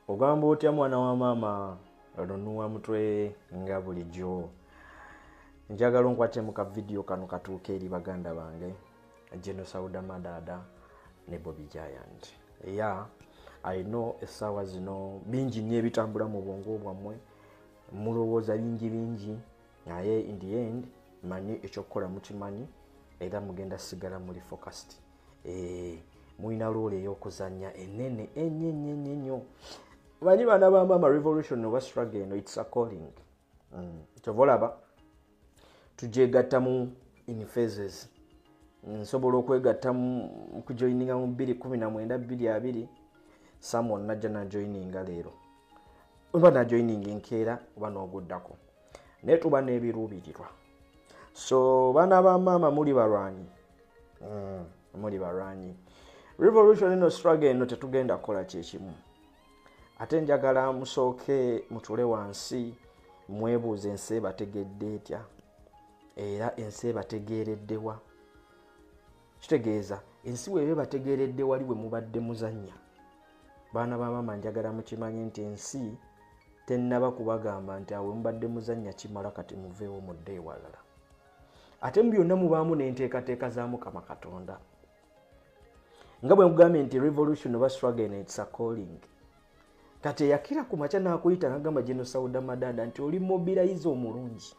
Ogamba otya mwana wa maama olunuwa mutwe nga bulijjo. Njagala nkwate mu ka video kano katuuke eri baganda bange General Sauda Madada ne Bobby Giant. I know essaawa zino bingi nnyo ebitambula mu bwongo bwammwe, mulowooza bingi naye in the end manyi ekyokukola mukimanyi era mugenda sigala muli focused. Mulina loole ey'okuzannya ennene ennyo. Manyi baana ba mama revolution oba struggle eno it's a calling. Kyovolaba tujegatta mu in phases. Nsobola okwegatta mu kujoininga mu 2019 someone najja na joininga leero. Oba na joining enkeera oba n'oguddako. Naye tuba n'ebiruubirirwa. So baana ba mama muli balwanyi. Muli balwanyi. Revolution eno struggle eno tetugenda kukola kyekimu. Ate njagala musooke mutule wansi mwebuuze ensi ebategedde etya era ensi ebategeereddewa. Kitegeeza ensi bw'eba bategeeredde wali bwe mubadde muzannya. Baana ba mama njagala mukimanyi nti ensi tennaba kubagamba nti awe mubadde muzannya kimala kati muveewo mudde ewalala. Ate mu byonna mubaamu n'enteekateeka za Mukama Katonda. Nga bwe mugambye nti revolution oba struggle and it's a calling. Kati yakira ku makya n'akuyita n'agamba General Sauda Madada nti oli mobilize omulungi.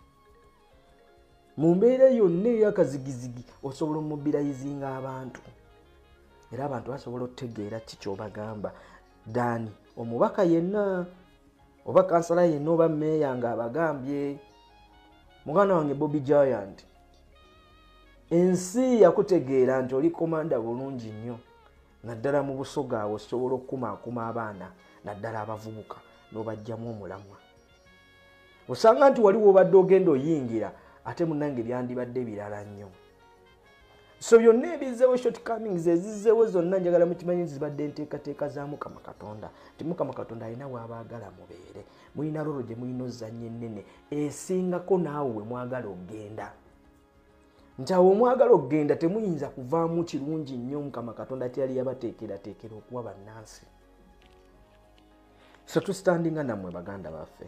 Mu mbeera yonna ey'akazigizigi osobola mobilizinga abantu. Era abantu basobola okutegeera ki ky'obagamba. Dani omubaka yenna oba kansala yenna oba meeya ng'abagambye muganda wange Bobby Giant. Ensi yakutegeera nti oli komanda bulungi nnyo. Naddala mu busoga awo osobola okukumaakuma abaana naddala abavubuka n'obajjamu omulamwa. Osanga nti waliwo obadde ogenda oyingira ate munnange byandibadde birala nnyo. So byonna ebizzeewo shortcomings ezizzeewo zonna njagala mukimanyi zibadde enteekateeka za Mukama Katonda. Ti Mukama Katonda alina w'abaagala mubeere. Mulina lolo gye mulina ozannya ennene esingako naawe we mwagala okgenda. Nti awo mwagala okgenda temuyinza kuvaamu kirungi nnyo Mukama Katonda tyali yabateekerateekera okuwa bannansi. So tustandinga nammwe baganda baffe.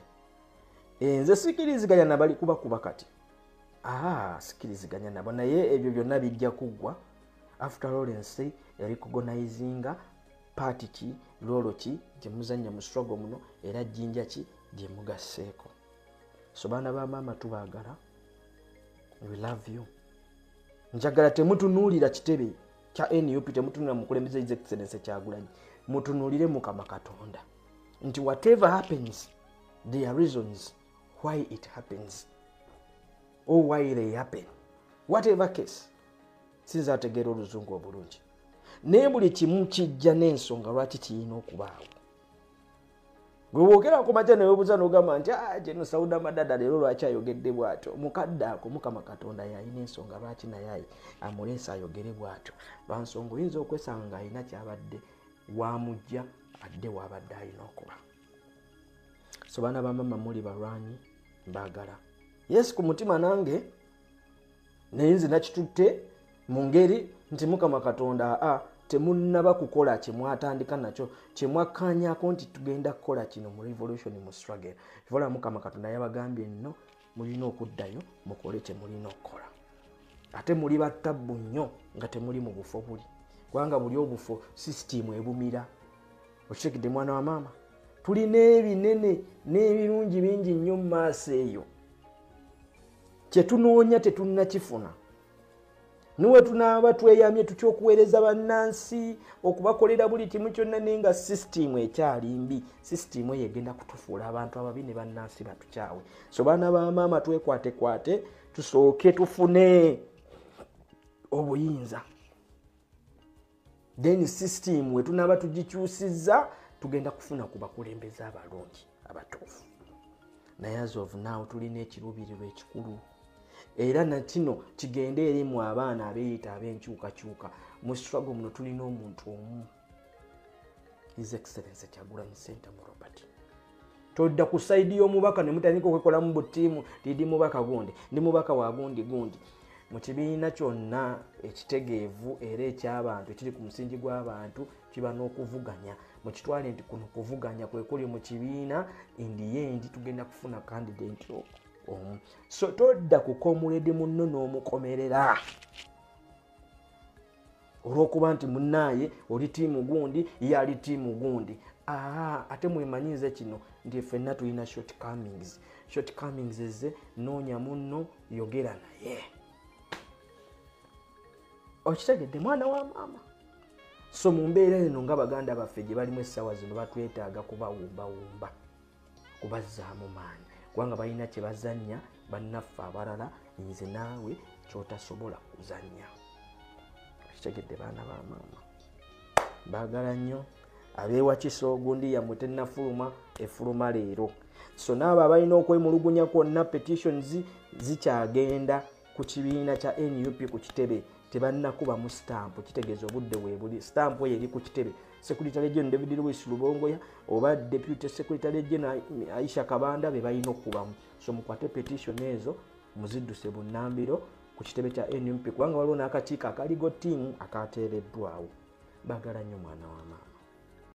Nze sikiriziganya nabali kuba kati. Sikiriziganya nabo naye ebyo byonna bijja kuggwa. After all ensi recognizinga party ki lolo ki gye muzannya mu struggle muno era jjinja ki gye mugasseeko. So baana ba mama tubaagala. We love you. Njagala temutunuulira kitebe kya NUP, temutunuulira mukulembeze His Excellency Kyagulanyi. Mutunuulire Mukama Katonda. Nti whatever happens, there are reasons why it happens. Or why they happen. Whatever case. Sinza ategeera oluzungu obulungi. Naye buli kimu kijja n'ensonga lwaki kirina okubaawo. Gwe woogera ku makya ne weebuuza n'ogamba nti General Sauda Madada leero lwaki ayogedde bw'atyo. Mukadde ako Mukama Katonda yalina ensonga lwaki naye amuleese ayogere bw'atyo. Lwa nsonga oyinza okwesanga ng'alina kyabadde wamujja adde wabadde alina okuba. So baana ba mama muli balwanyi mbaagala. Yes ku mutima nange naye nze nakitutte mu ngeri nti Mukama Katonda temunnaba kukola kye mwatandika nakyo kye mwakkaanyaako nti tugenda kukola kino mu revolution mu struggle. Kivola Mukama Katonda yabagambye nno mulina okuddayo mukole kye mulina okukola. Ate muli battabbu nnyo nga temuli mu bufo buli. Kubanga buli obufo system ebumira. Okitegedde mwana wa mama? Tulina ebinene n'ebirungi bingi nnyo mu maaso eyo. Kye tunoonya tetunnakifuna. Nuwe tunaaba tweyamye tutya okuweereza bannansi okubakolera buli kimu kyonna naye nga system ekyali mbi. System eyo egenda kutufuula abantu ababi ne bannansi batukyawe. So baana ba maama twekwatekwate tusooke tufune obuyinza. Then system we tunaaba tugikyusizza tugenda kufuna ku bakulembeze abalungi abatuufu. Naye as of now tulina ekiruubirirwa ekikulu. Era na kino kigende eri mu abaana abeeyita ab'enkyukakyuka. Mu struggle muno tulina omuntu omu. His Excellency Kyagulanyi Ssentamu Robert. Todda ku side y'omubaka ne mutandika okwekola mu butiimu ndi mubaka gundi ndi mubaka wa gundi. Mu kibiina kyonna ekitegeevu era eky'abantu ekiri ku musingi gw'abantu kiba n'okuvuganya. mukitwale nti kuno kuvuganya kwe kuli mu kibiina in the end tugenda kufuna candidate omu. So todda kukomuledi munno n'omukomerera olw'okuba nti munnaaye oli tiimu gundi ye ali tiimu gundi. Ate mwemanyize kino nti ffenna tulina shortcomings ze noonya munno yogera naye. Okitegedde mwana wa maama? So mu mbeera eno nga baganda baffe gye balimu essaawa zino batwetaaga kubawumbawumba, kubazzaamu maanyi, kubanga balina kye bazannya bannaffe abalala nze naawe kyotasobola kuzannya. Okitegedde baana ba maama? Baagala nnyo abeewa Kisoogundi yammwe tennafuluma efuluma leero. So n'abo abalina okwemulugunya kwonna petitions zikyagenda ku kibiina kya NUP ku kitebe, tebannakubamu stamp. Kitegeeza obudde weebuli, stamp eyo eri ku kitebe. Secretary General David Lewis Lubongoya oba Deputy Secretary General Aisha Kabanda be balina okubamu. So mukwate petition ezo muzidduse bunnambiro ku kitebe kya NUP kubanga waliwo n'akakiiko akaligo ttiimu akateereddwawo. Baagala nnyo mwana wa maama.